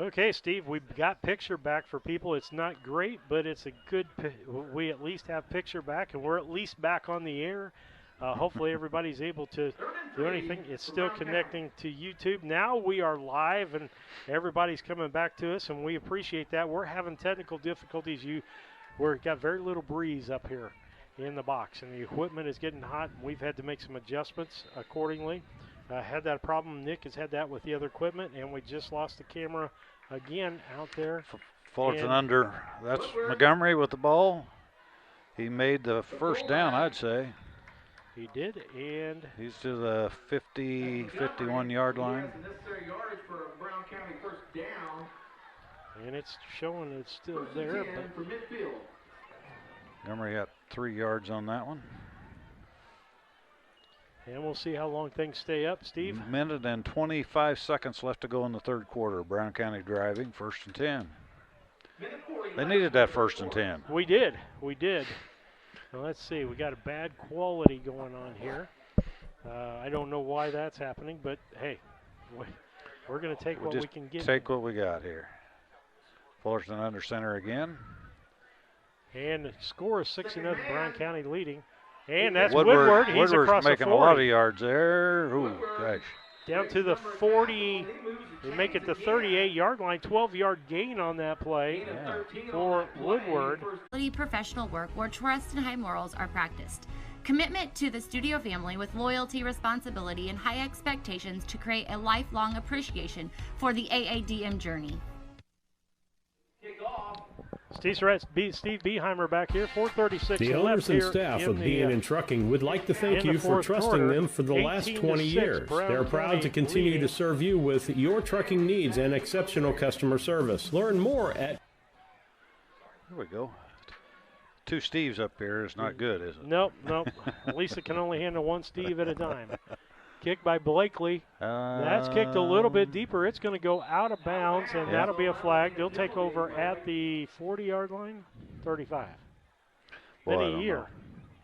Okay, Steve, we've got picture back for people. It's not great, but it's a good, we at least have picture back, and we're at least back on the air. Hopefully everybody's able to do anything. It's still connecting to YouTube. Now we are live, and everybody's coming back to us, and we appreciate that. We're having technical difficulties. We've got very little breeze up here in the box, and the equipment is getting hot. We've had to make some adjustments accordingly. Had that problem. Nick has had that with the other equipment, and we just lost the camera again out there. Fullerton under. That's Montgomery with the ball. He made the first down, I'd say. He did, and he's to the 51-yard line. And it's showing it's still there. But Montgomery got 3 yards on that one. And we'll see how long things stay up, Steve. Minute and 25 seconds left to go in the third quarter. Brown County driving, 1st and 10. They needed that 1st and 10. We did. Well, let's see. We got a bad quality going on here. I don't know why that's happening, but hey, we're going to take what we can get. Take what we got here. Fullerton under center again. And the score is 6-0. Brown County leading. And that's Woodward. He's across making the 40. A lot of yards there. Ooh, gosh. Down to the 40. They make it the 38-yard line. 12-yard gain on that play for Woodward. Professional work where trust and high morals are practiced. Commitment to the studio family with loyalty, responsibility, and high expectations to create a lifelong appreciation for the AADM journey. Steve Beheimer back here, 4:36. The owners and staff of B&N Trucking would like to thank you for trusting them for the last 20 years. They're proud to continue to serve you with your trucking needs and exceptional customer service. Learn more at... Here we go. 2 Steves up here is not good, is it? Nope. Lisa can only handle 1 Steve at a time. Kick by Blakely. That's kicked a little bit deeper. It's going to go out of bounds, and that'll be a flag. They'll take over at the 40-yard line, 35. Boy, Been a year.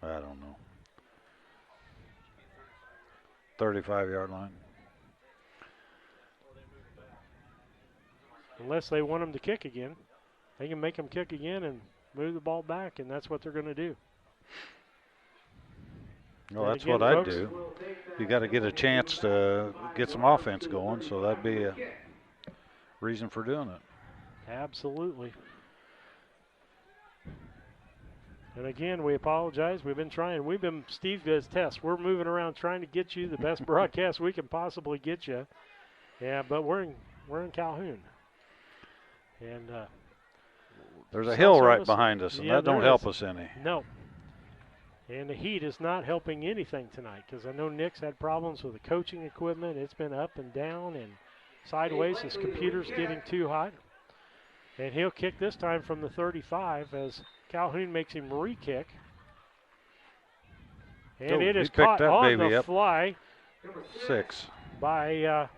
I don't know. 35-yard line. Unless they want them to kick again. They can make them kick again and move the ball back, and that's what they're going to do. Well, that's what I'd do. You got to get a chance to get some offense going, so that'd be a reason for doing it. Absolutely. And again, we apologize. We've been trying. Steve does tests. We're moving around trying to get you the best broadcast we can possibly get you. Yeah, but we're in Calhoun. And there's a hill right behind us, and that don't help us any. No. And the heat is not helping anything tonight, because I know Nick's had problems with the coaching equipment. It's been up and down and sideways. His computer's getting too hot. And he'll kick this time from the 35 as Calhoun makes him re-kick. And it is caught on the fly. 6. By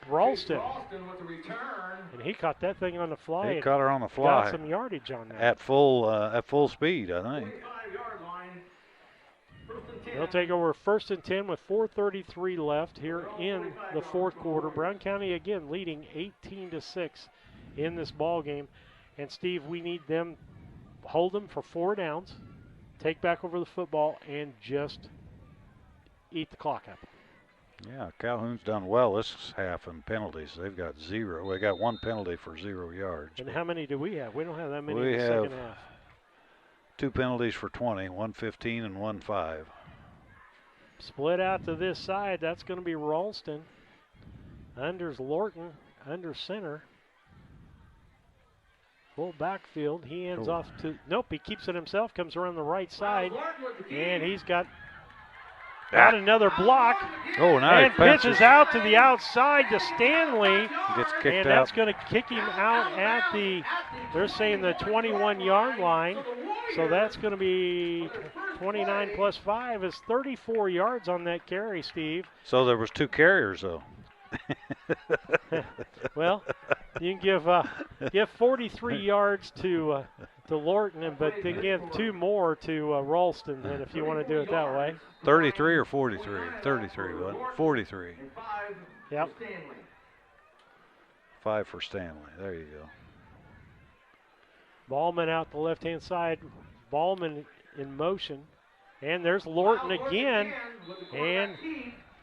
Ralston. And he caught that thing on the fly. He caught her on the fly. Got some yardage on that. At full speed, I think. They'll take over 1st and 10 with 4:33 left here in the fourth quarter. Brown County again leading 18-6 in this ball game. And Steve, we need them hold them for 4 downs, take back over the football, and just eat the clock up. Yeah, Calhoun's done well this half in penalties. They've got 0. We got 1 penalty for 0 yards. And how many do we have? We don't have that many in the second half. 2 penalties for 20, 1 15 and 1 5. Split out to this side. That's going to be Ralston. Under's Lorton. Under center. Full backfield. He hands off to. Nope, he keeps it himself. Comes around the right side. And he's got another block. Oh, nice. And pitches out to the outside to Stanley. Gets kicked and that's going to kick him out at the, they're saying the 21-yard line. So that's going to be 29 plus 5 is 34 yards on that carry, Steve. So there was 2 carriers, though. Well, you can give 43 yards to to Lorton, but they give 2 more to Ralston, then, if you want to do it that way. 33 or 43? 33, what? 43. Yep. 5 for Stanley. There you go. Ballman out the left-hand side. Ballman in motion. And there's Lorton again. And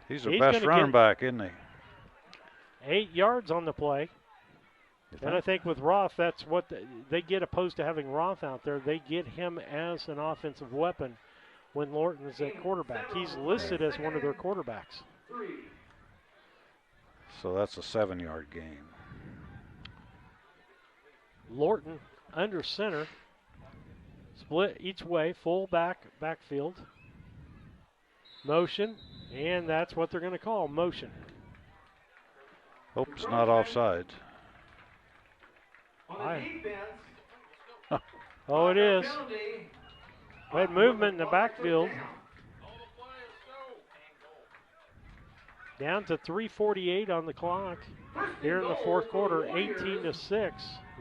he's the best running back, isn't he? 8 yards on the play. And I think with Roth, that's what they get, opposed to having Roth out there. They get him as an offensive weapon when Lorton is at quarterback. He's listed as one of their quarterbacks. So that's a 7-yard gain. Lorton under center. Split each way, full backfield. Motion, and that's what they're going to call motion. Hope it's not offside. Oh, it is. We had movement in the backfield. Down to 3:48 on the clock here in the fourth quarter, 18-6.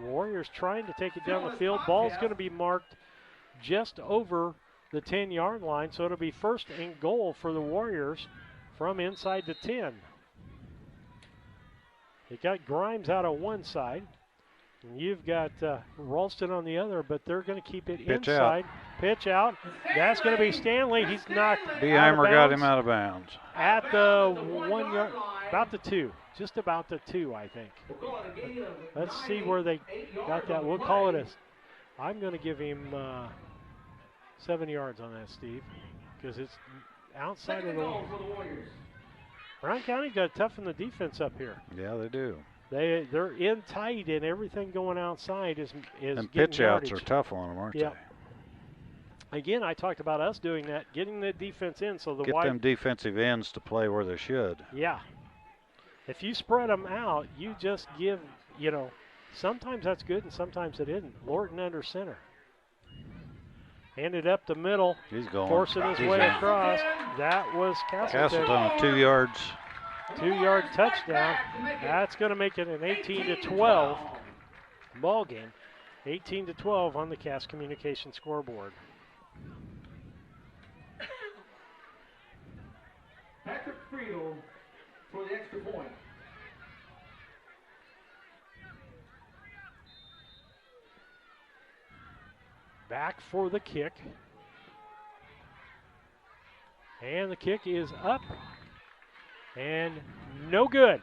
Warriors trying to take it down the field. Ball's going to be marked just over the 10-yard line, so it'll be first and goal for the Warriors from inside the 10. They got Grimes out on one side, and you've got Ralston on the other, but they're going to keep it inside. Pitch out. That's going to be Stanley. He's knocked Beheimer got him out of bounds. At the 1 yard, about the 2. Just about the 2, I think. Let's see where they got that. We'll call it I'm going to give him 7 yards on that, Steve, because it's outside of the. Brown County's got to toughen the defense up here. Yeah, they do. They're in tight, and everything going outside is and pitch outs are tough on them, aren't they? Again, I talked about us doing that, getting the defense in so the get them defensive ends to play where they should. Yeah. If you spread them out, you just give, sometimes that's good and sometimes it isn't. Lorton under center. Handed up the middle. He's going. Forcing his way across. That was Castleton. Castleton, 2 yards. 2-yard touchdown. That's going to make it an 18-12 ball game. 18-12 on the Cass Communication scoreboard. Patrick Friedel for the extra point. Back for the kick. And the kick is up. And no good.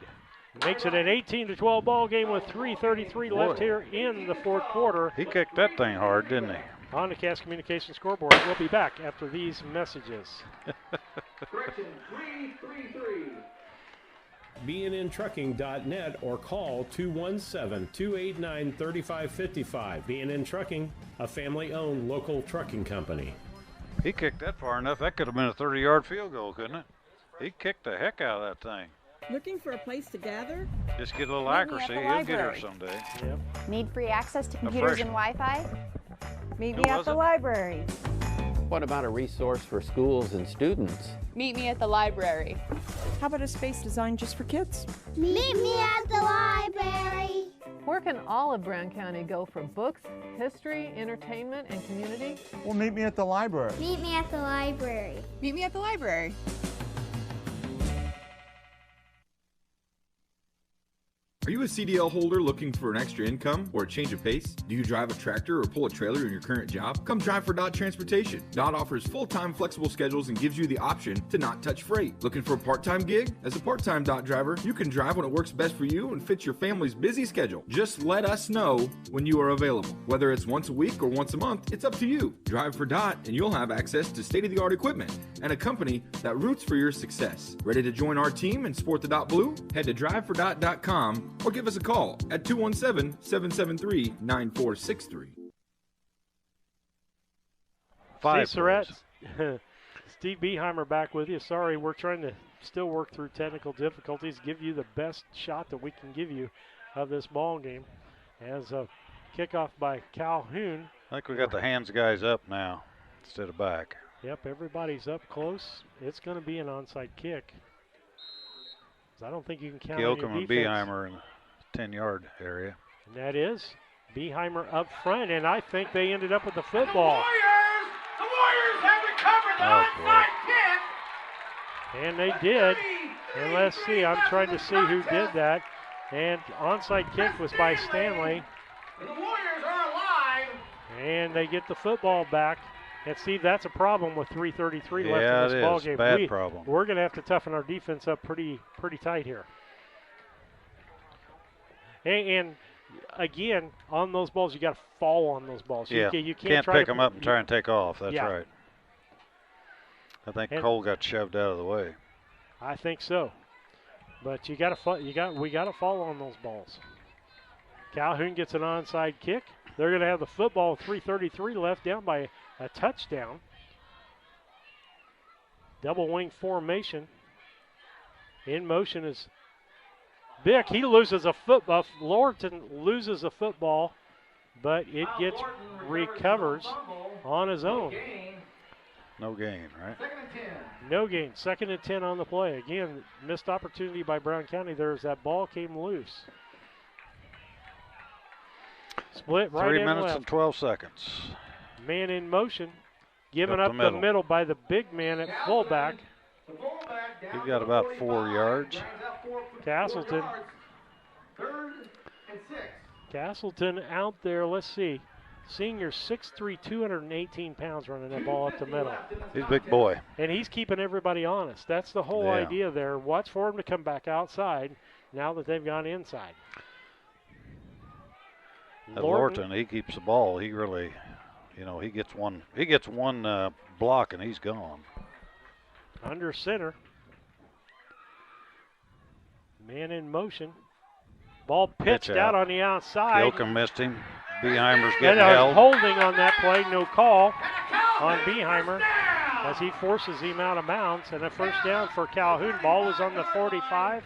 Makes it an 18-12 ball game with 3:33 left here in the fourth quarter. He kicked that thing hard, didn't he? On the Cass Communication scoreboard. We'll be back after these messages. Correction, 333. BNNTrucking.net or call 217-289-3555. BNN Trucking, a family-owned local trucking company. He kicked that far enough. That could have been a 30-yard field goal, couldn't it? He kicked the heck out of that thing. Looking for a place to gather? Just get a little accuracy. He'll get her someday. Yep. Need free access to computers and Wi-Fi? Meet me at the library. What about a resource for schools and students? Meet me at the library. How about a space designed just for kids? Meet me at the library. Where can all of Brown County go for books, history, entertainment, and community? Well, meet me at the library. Meet me at the library. Meet me at the library. Are you a CDL holder looking for an extra income or a change of pace? Do you drive a tractor or pull a trailer in your current job? Come drive for Dot Transportation. Dot offers full-time flexible schedules and gives you the option to not touch freight. Looking for a part-time gig? As a part-time Dot driver, you can drive when it works best for you and fits your family's busy schedule. Just let us know when you are available. Whether it's once a week or once a month, it's up to you. Drive for Dot and you'll have access to state-of-the-art equipment and a company that roots for your success. Ready to join our team and sport the Dot Blue? Head to drivefordot.com or give us a call at 217-773-9463. Steve Surratt, Steve Beheimer back with you. Sorry, we're trying to still work through technical difficulties, give you the best shot that we can give you of this ball game. As a kickoff by Calhoun. I think we got the hands guys up now instead of back. Yep, everybody's up close. It's going to be an onside kick. I don't think you can count on your defense. and Beheimer in the 10-yard area. And that is Beeheimer up front, and I think they ended up with the football. The Warriors have recovered the onside kick. And they did. And let's see, I'm trying to see who did that. And onside kick was by Stanley. The Warriors are alive. And they get the football back. And Steve, that's a problem with 3:33 left Yeah, in this ball game. Bad problem. We're going to have to toughen our defense up pretty tight here. And again, on those balls, you got to fall on those balls. Yeah, you can't pick them up and try and take off. That's right. I think Cole got shoved out of the way. I think so. But we got to fall on those balls. Calhoun gets an onside kick. They're going to have the football with 3:33 left, down by a touchdown. Double wing formation. In motion is Bick. He loses a football. Lorton loses a football, but it gets recovers on his own. No gain, right? No gain. 2nd and 10 on the play. Again, missed opportunity by Brown County. There's that ball came loose. Split right 3 and minutes left. and 12 seconds. Man in motion. Given up the middle by the big man at fullback. He got about 4 yards. Castleton. Castleton out there. Let's see. Senior 6'3", 218 pounds running that ball up the middle. He's a big boy. And he's keeping everybody honest. That's the whole idea there. Watch for him to come back outside now that they've gone inside. Lorton, he keeps the ball. He really, he gets one block and he's gone. Under center. Man in motion. Ball pitched out on the outside. Yoakum missed him. Beeheimer's getting and held. Holding on that play, no call on Beeheimer as he forces him out of bounds. And a first down for Calhoun. Ball was on the 45,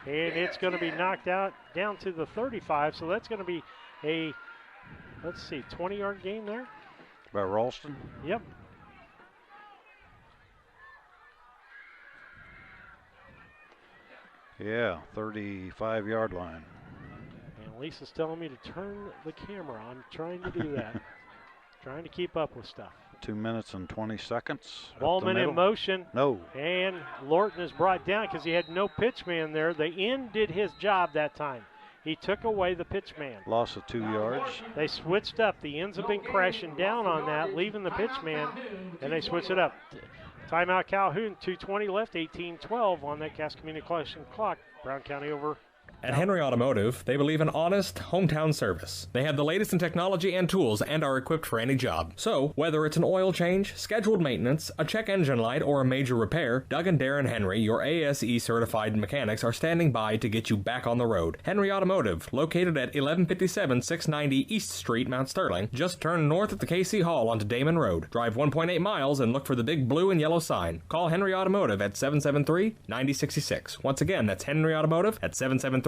and it's going to be knocked out down to the 35. So that's going to be a, 20-yard gain there. By Ralston? Yep. Yeah, 35-yard line. And Lisa's telling me to turn the camera. I'm trying to do that. Trying to keep up with stuff. 2 minutes and 20 seconds. Ballman in motion. No. And Lorton is brought down because he had no pitch man there. The end did his job that time. He took away the pitch man. Loss of 2 yards. They switched up. The ends have been crashing down on that, leaving the pitch man, and they switched it up. Timeout Calhoun, 2:20 left, 18-12 on that Cass Communication clock. Brown County over. At Henry Automotive, they believe in honest, hometown service. They have the latest in technology and tools and are equipped for any job. So, whether it's an oil change, scheduled maintenance, a check engine light, or a major repair, Doug and Darren Henry, your ASE-certified mechanics, are standing by to get you back on the road. Henry Automotive, located at 1157 690 East Street, Mount Sterling. Just turn north at the KC Hall onto Damon Road. Drive 1.8 miles and look for the big blue and yellow sign. Call Henry Automotive at 773-9066. Once again, that's Henry Automotive at 773-9066.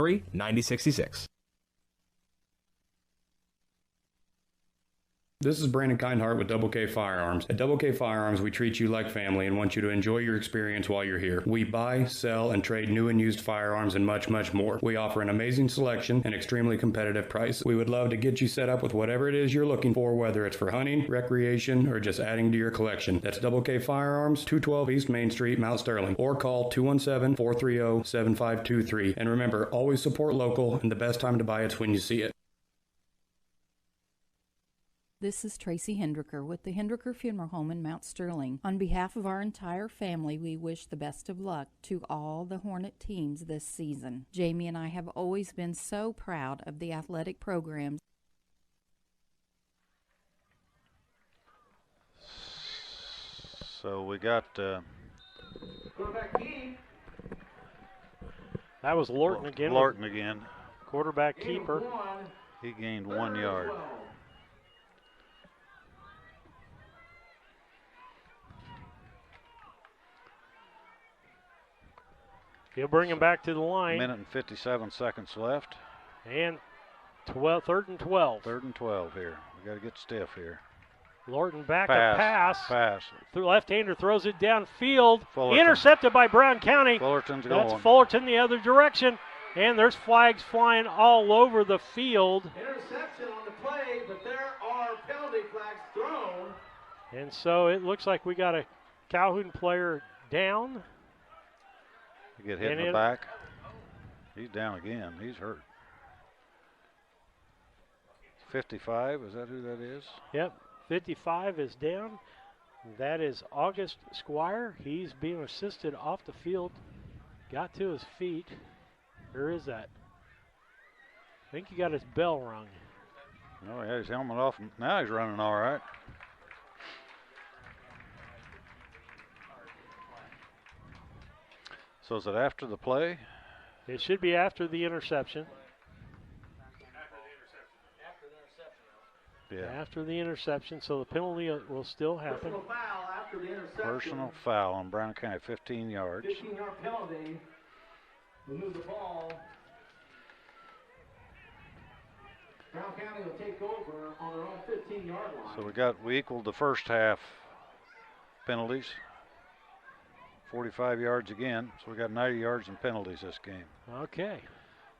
This is Brandon Kindhart with Double K Firearms. At Double K Firearms, we treat you like family and want you to enjoy your experience while you're here. We buy, sell, and trade new and used firearms and much, much more. We offer an amazing selection and extremely competitive price. We would love to get you set up with whatever it is you're looking for, whether it's for hunting, recreation, or just adding to your collection. That's Double K Firearms, 212 East Main Street, Mount Sterling, or call 217-430-7523. And remember, always support local, and the best time to buy it's when you see it. This is Tracy Hendricker with the Hendricker Funeral Home in Mount Sterling. On behalf of our entire family, we wish the best of luck to all the Hornet teams this season. Jamie and I have always been so proud of the athletic programs. So we got... that was Lorton again. Lorton again. Quarterback keeper. He gained 1 yard. He'll bring him back to the line. Minute and 57 seconds left. And 3rd and 12. 3rd and 12 here. We got to get stiff here. Lorton back to pass. Pass. The left-hander throws it downfield. Fullerton. Intercepted by Brown County. Fullerton's going. That's Fullerton the other direction. And there's flags flying all over the field. Interception on the play, but there are penalty flags thrown. And so it looks like we got a Calhoun player down. You get hit in the back. He's down again. He's hurt. 55, is that who that is? Yep, 55 is down. That is August Squire. He's being assisted off the field. Got to his feet. Where is that? I think he got his bell rung. No, he had his helmet off. Now he's running all right. So is it after the play? It should be after the interception. Yeah. After the interception, so the penalty will still happen. Personal foul after the interception. Personal foul on Brown County, 15 yards. 15-yard penalty. We move the ball. Brown County will take over on their own 15-yard line. So we equaled the first half penalties. 45 yards again, so we got 90 yards in penalties this game. Okay.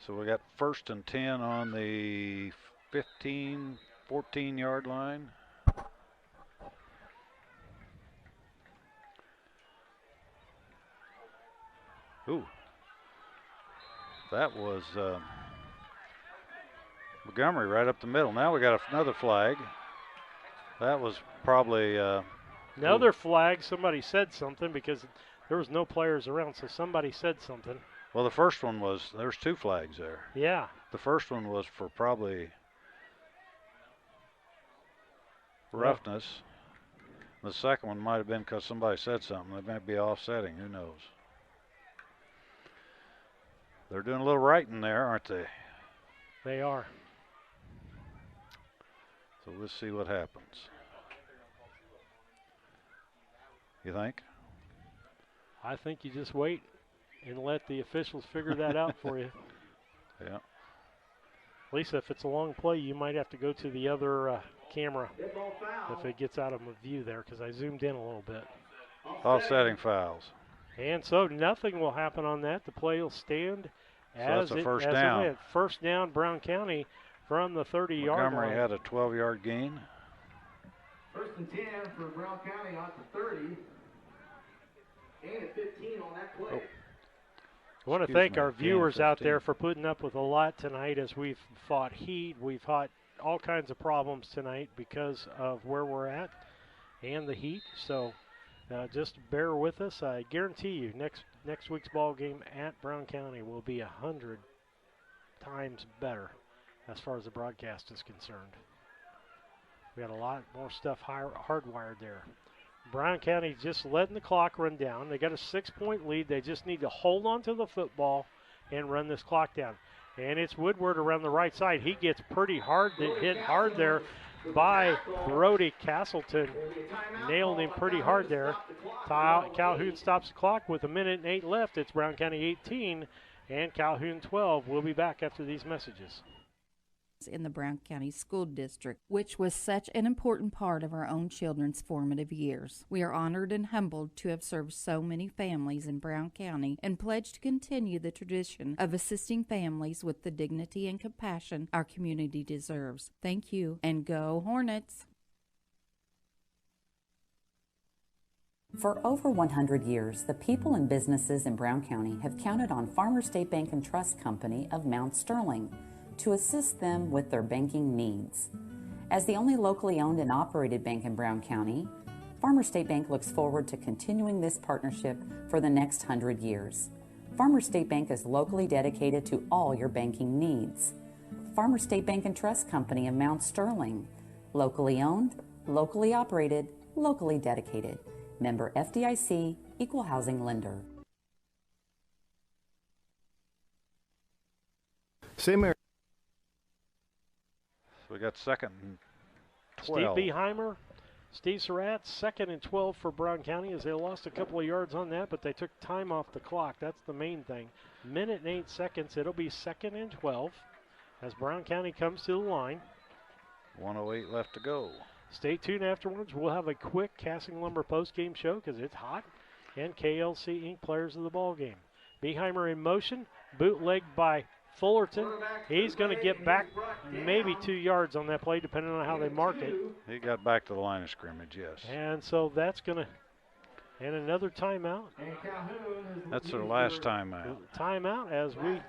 So we got 1st and 10 on the 14-yard line. Ooh. That was Montgomery right up the middle. Now we got another flag. That was probably another flag. Somebody said something because there was no players around, so somebody said something. Well, the first one was, there's 2 flags there. Yeah. The first one was for probably roughness. The second one might have been because somebody said something. They might be offsetting. Who knows? They're doing a little writing there, aren't they? They are. So we'll see what happens. You think? I think you just wait and let the officials figure that out for you. Yeah. Lisa, if it's a long play, you might have to go to the other camera if it gets out of view there, because I zoomed in a little bit. Offsetting fouls. And so nothing will happen on that. The play will stand as that's a it, first as down. It went. First down, Brown County from the 30-yard line. Montgomery had a 12-yard gain. 1st and 10 for Brown County out to 30. And at 15 on that play. I want to thank our viewers out there for putting up with a lot tonight as we've fought heat. We've fought all kinds of problems tonight because of where we're at and the heat. So just bear with us. I guarantee you next week's ball game at Brown County will be 100 times better as far as the broadcast is concerned. We got a lot more stuff hardwired there. Brown County just letting the clock run down. They got a 6-point lead. They just need to hold on to the football and run this clock down. And it's Woodward around the right side. He gets pretty hard, hit hard there by Brody Castleton. Nailed him pretty hard there. Calhoun stops the clock with 1:08 left. It's Brown County 18 and Calhoun 12. We'll be back after these messages. In the Brown County School District, which was such an important part of our own children's formative years. We are honored and humbled to have served so many families in Brown County and pledge to continue the tradition of assisting families with the dignity and compassion our community deserves. Thank you, and go Hornets! For over 100 years, the people and businesses in Brown County have counted on Farmers State Bank and Trust Company of Mount Sterling to assist them with their banking needs. As the only locally owned and operated bank in Brown County, Farmers State Bank looks forward to continuing this partnership for the next 100 years. Farmers State Bank is locally dedicated to all your banking needs. Farmers State Bank and Trust Company of Mount Sterling, locally owned, locally operated, locally dedicated. Member FDIC, Equal Housing Lender. Same. We got 2nd and 12. Steve Beheimer, Steve Surratt, 2nd and 12 for Brown County as they lost a couple of yards on that, but they took time off the clock. That's the main thing. 1:08. It'll be 2nd and 12 as Brown County comes to the line. 1:08 left to go. Stay tuned afterwards. We'll have a quick Casting Lumber post-game show because it's hot. And KLC Inc. players of the ball game. Beheimer in motion. bootlegged by Fullerton. He's going to get back maybe 2 yards on that play, depending on how they mark it. He got back to the line of scrimmage, yes. And so that's going to, and another timeout. That's their last timeout. Timeout as we.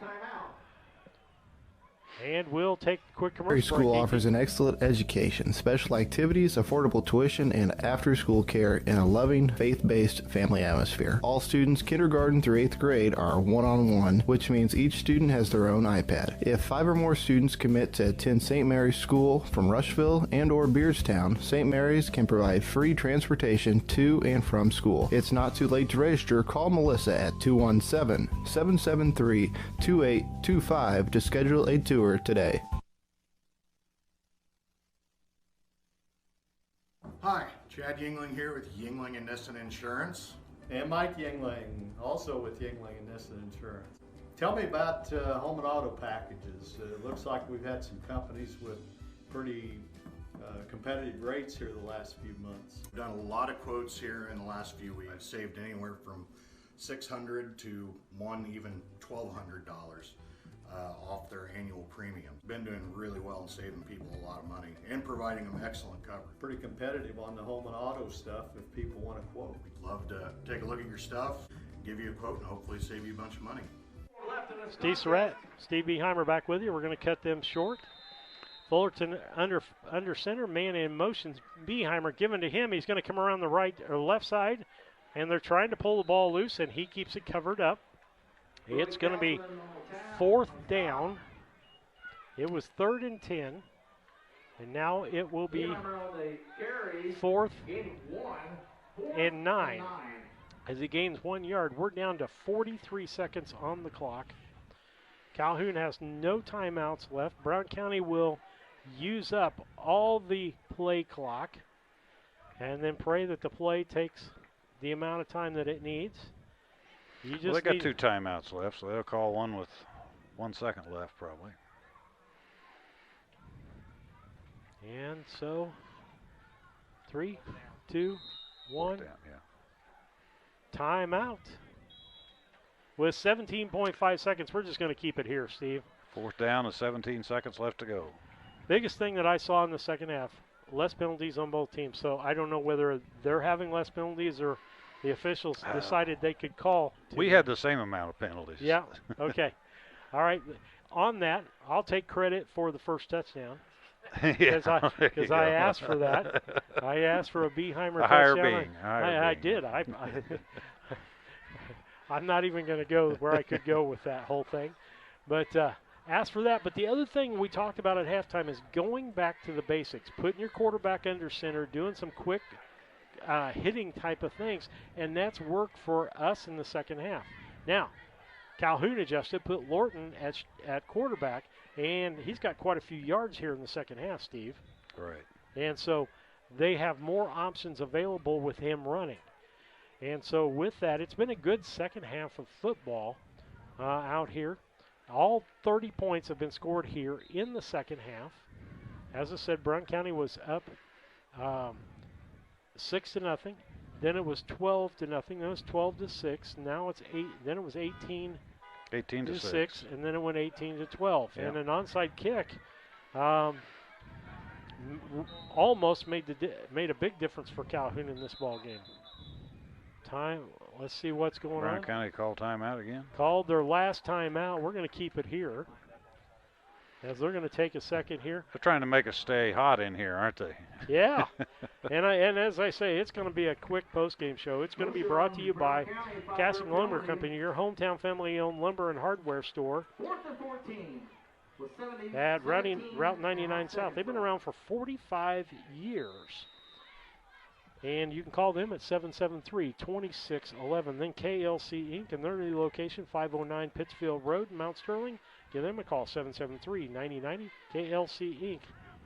And we'll take a quick commercial break. School offers an excellent education, special activities, affordable tuition, and after-school care in a loving, faith-based family atmosphere. All students, kindergarten through 8th grade, are one-on-one, which means each student has their own iPad. If 5 or more students commit to attend St. Mary's School from Rushville and or Beardstown, St. Mary's can provide free transportation to and from school. It's not too late to register. Call Melissa at 217-773-2825 to schedule a tour today. Hi, Chad Yingling here with Yingling and Nissen Insurance. And Mike Yingling, also with Yingling and Nissen Insurance. Tell me about home and auto packages. It looks like we've had some companies with pretty competitive rates here the last few months. We've done a lot of quotes here in the last few weeks. I've saved anywhere from $600 to even $1,200 off their annual premium. Been doing really well and saving people a lot of money and providing them excellent coverage. Pretty competitive on the home and auto stuff if people want to quote. We'd love to take a look at your stuff, give you a quote, and hopefully save you a bunch of money. Steve Surratt, Steve Beheimer back with you. We're going to cut them short. Fullerton under center, man in motion. Beheimer given to him. He's going to come around the right or left side, and they're trying to pull the ball loose, and he keeps it covered up. It's going to be 4th down. It was 3rd and 10, and now it will be 4th and 9. As he gains 1 yard, we're down to 43 seconds on the clock. Calhoun has no timeouts left. Brown County will use up all the play clock and then pray that the play takes the amount of time that it needs. Well, they got 2 timeouts left, so they'll call one with 1 second left probably. And so 3, 2, 1. Down, yeah. Timeout. With 17.5 seconds, we're just going to keep it here, Steve. 4th down and 17 seconds left to go. Biggest thing that I saw in the second half, less penalties on both teams. So I don't know whether they're having less penalties or the officials decided they could call. We had the same amount of penalties. Yeah, okay. All right. On that, I'll take credit for the first touchdown. Because I asked for that. I asked for a Beheimer touchdown. I did. I'm not even going to go where I could go with that whole thing. But asked for that. But the other thing we talked about at halftime is going back to the basics, putting your quarterback under center, doing some quick hitting type of things, and that's worked for us in the second half. Now, Calhoun adjusted, put Lorton at quarterback, and he's got quite a few yards here in the second half, Steve. Right. And so they have more options available with him running. And so with that, it's been a good second half of football out here. All 30 points have been scored here in the second half. As I said, Brown County was up 6-0. Then it was 12-0. Then it was 12-6. Now it's 8. Then it was 18 to 6, and then it went 18-12. Yeah. And an onside kick almost made a big difference for Calhoun in this ball game. Let's see what's going on. Brown County called timeout again. Called their last timeout. We're going to keep it here, as they're going to take a second here. They're trying to make us stay hot in here, aren't they? Yeah. and as I say, it's going to be a quick post-game show. It's going to be brought to you by Casting Lumber Company, your hometown family-owned lumber and hardware store at Route 99 South. They've been around for 45 years. And you can call them at 773-2611. Then KLC Inc. and their new location, 509 Pittsfield Road, Mount Sterling. Give them a call, 773-9090. KLC Inc.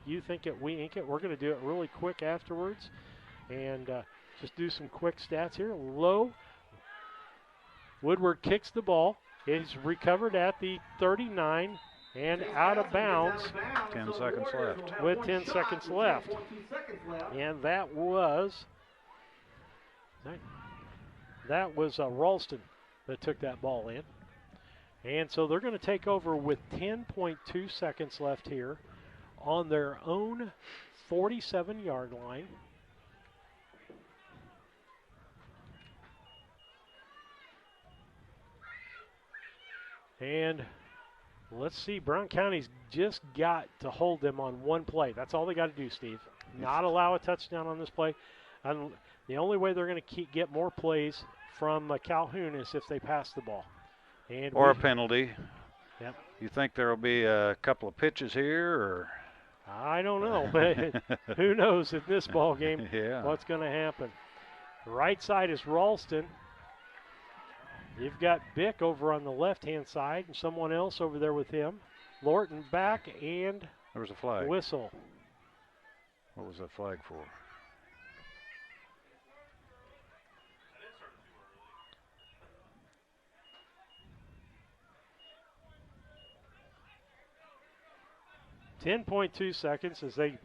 You think it, we ink it. We're going to do it really quick afterwards. And just do some quick stats here. Low. Woodward kicks the ball. It's recovered at the 39 and out of bounds. 10 seconds left. With 10 seconds left. And that was Ralston that took that ball in. And so they're going to take over with 10.2 seconds left here on their own 47-yard line. And let's see, Brown County's just got to hold them on one play. That's all they got to do, Steve. Not allow a touchdown on this play. And the only way they're going to get more plays from Calhoun is if they pass the ball. And or a penalty. Yep. You think there will be a couple of pitches here, or? I don't know, but who knows in this ball game what's going to happen. Right side is Ralston. You've got Bick over on the left-hand side and someone else over there with him. Lorton back, and there was a flag. Whistle. What was that flag for? .2 seconds as they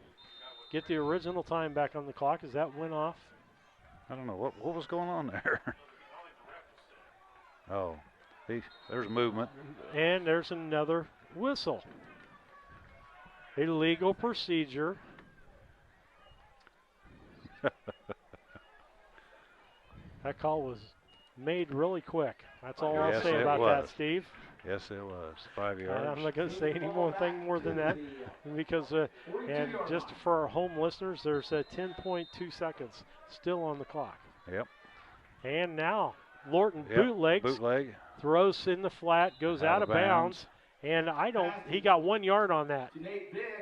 get the original time back on the clock as that went off. I don't know. What was going on there? Oh, there's movement. And there's another whistle. Illegal procedure. That call was made really quick. That's all I'll say about that, Steve. Yes, it was. 5 yards. I'm not going to say anything more than that because, and just for our home listeners, there's 10.2 seconds still on the clock. Yep. And now Lorton bootlegs, throws in the flat, goes out of bounds. And he got 1 yard on that.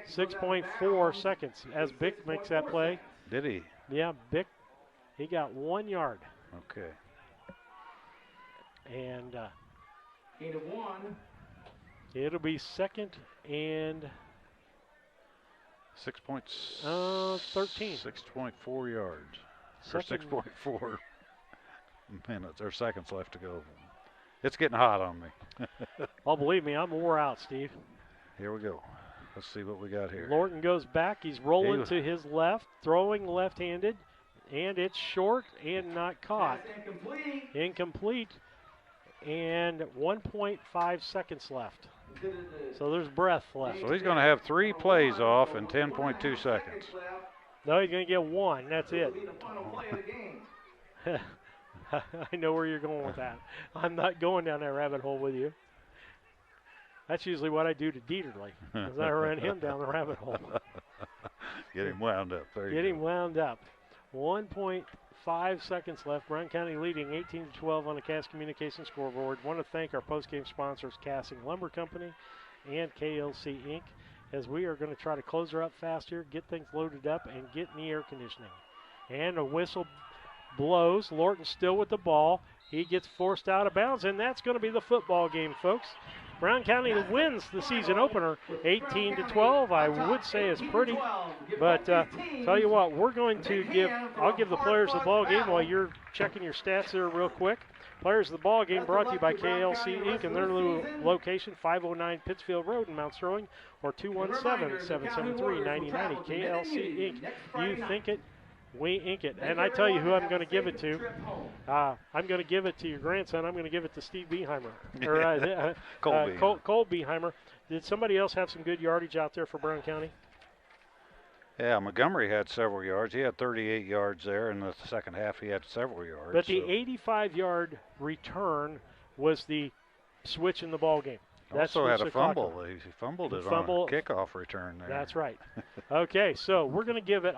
6.4 seconds as Bick makes that play. Did he? Yeah, Bick, he got 1 yard. Okay. And gain of 1. It'll be second and 13. 6.4 yards. Or 6.4 minutes or seconds left to go. It's getting hot on me. Oh, believe me, I'm wore out, Steve. Here we go. Let's see what we got here. Lorton goes back. He's rolling to his left, throwing left-handed, and it's short and not caught. Incomplete. And 1.5 seconds left. So there's breath left. So he's going to have 3 plays off in 10.2 seconds. No, he's going to get 1. That's it. I know where you're going with that. I'm not going down that rabbit hole with you. That's usually what I do to Dieterle, is I run him down the rabbit hole. Get him wound up. Get him wound up. 1.5 seconds left. Brown County leading 18-12 on the Cass Communication scoreboard. Want to thank our postgame sponsors, Cassing Lumber Company and KLC Inc., as we are going to try to close her up fast here, get things loaded up, and get in the air conditioning. And a whistle blows. Lorton still with the ball. He gets forced out of bounds, and that's going to be the football game, folks. Brown County wins the season opener 18-12. I would say it's pretty, but tell you what, I'll give the players the ball game while you're checking your stats there real quick. Players of the ball game brought to you by KLC Inc. and their location, 509 Pittsfield Road in Mount Sterling, or 217-773-9090. KLC Inc. You think it, we ink it. And I tell you who I'm going to give it to. I'm going to give it to your grandson. I'm going to give it to Steve Beheimer. Or Cole Beheimer. Did somebody else have some good yardage out there for Brown County? Yeah, Montgomery had several yards. He had 38 yards there. In the second half, he had several yards. But the 85-yard return was the switch in the ball game. That's also had a fumble. He fumbled it on a kickoff return there. That's right. Okay, so I'm going to give it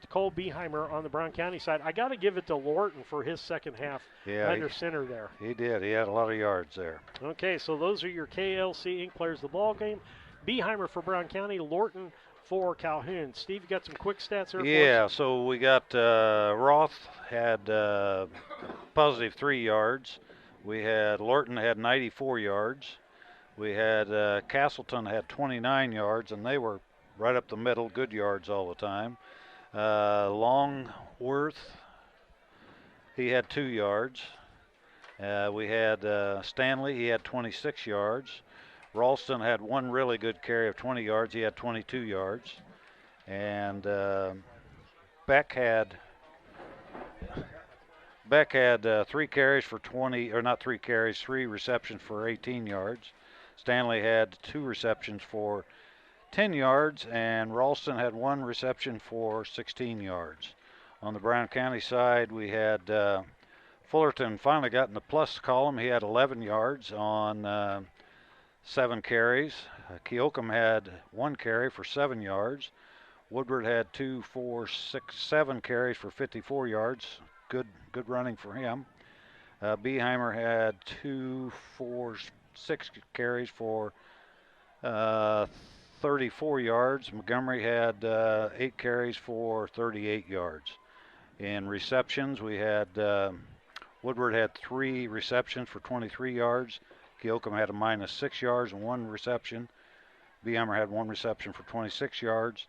to Cole Beheimer on the Brown County side. I got to give it to Lorton for his second half under center there. He did. He had a lot of yards there. Okay, so those are your KLC Inc. players of the ball game. Beheimer for Brown County, Lorton for Calhoun. Steve, you got some quick stats there for us? Yeah, so we got Roth had positive 3 yards. We had Lorton had 94 yards. We had Castleton had 29 yards, and they were right up the middle, good yards all the time. Longworth, he had 2 yards. We had Stanley, he had 26 yards. Ralston had 1 really good carry of 20 yards. He had 22 yards. And Beck had Beck had 3 carries for 20, or not 3 carries, 3 receptions for 18 yards. Stanley had 2 receptions for 10 yards, and Ralston had 1 reception for 16 yards. On the Brown County side, we had Fullerton finally got in the plus column. He had 11 yards on 7 carries. Keokum had 1 carry for 7 yards. Woodward had 2, 4, 6, 7 carries for 54 yards. Good running for him. Beheimer had 2, 4, 6 carries for 34 yards. Montgomery had 8 carries for 38 yards. In receptions, we had Woodward had 3 receptions for 23 yards. Keokum had a minus 6 yards and 1 reception. Beheimer had 1 reception for 26 yards.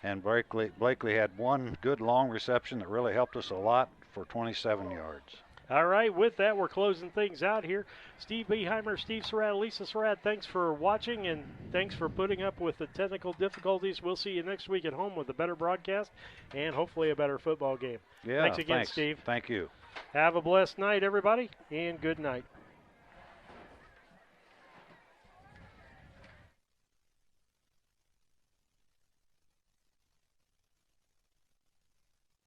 And Blakely had 1 good long reception that really helped us a lot for 27 yards. All right, with that, we're closing things out here. Steve Beheimer, Steve Surratt, Lisa Surratt, thanks for watching, and thanks for putting up with the technical difficulties. We'll see you next week at home with a better broadcast and hopefully a better football game. Yeah, thanks again, Steve. Thank you. Have a blessed night, everybody, and good night.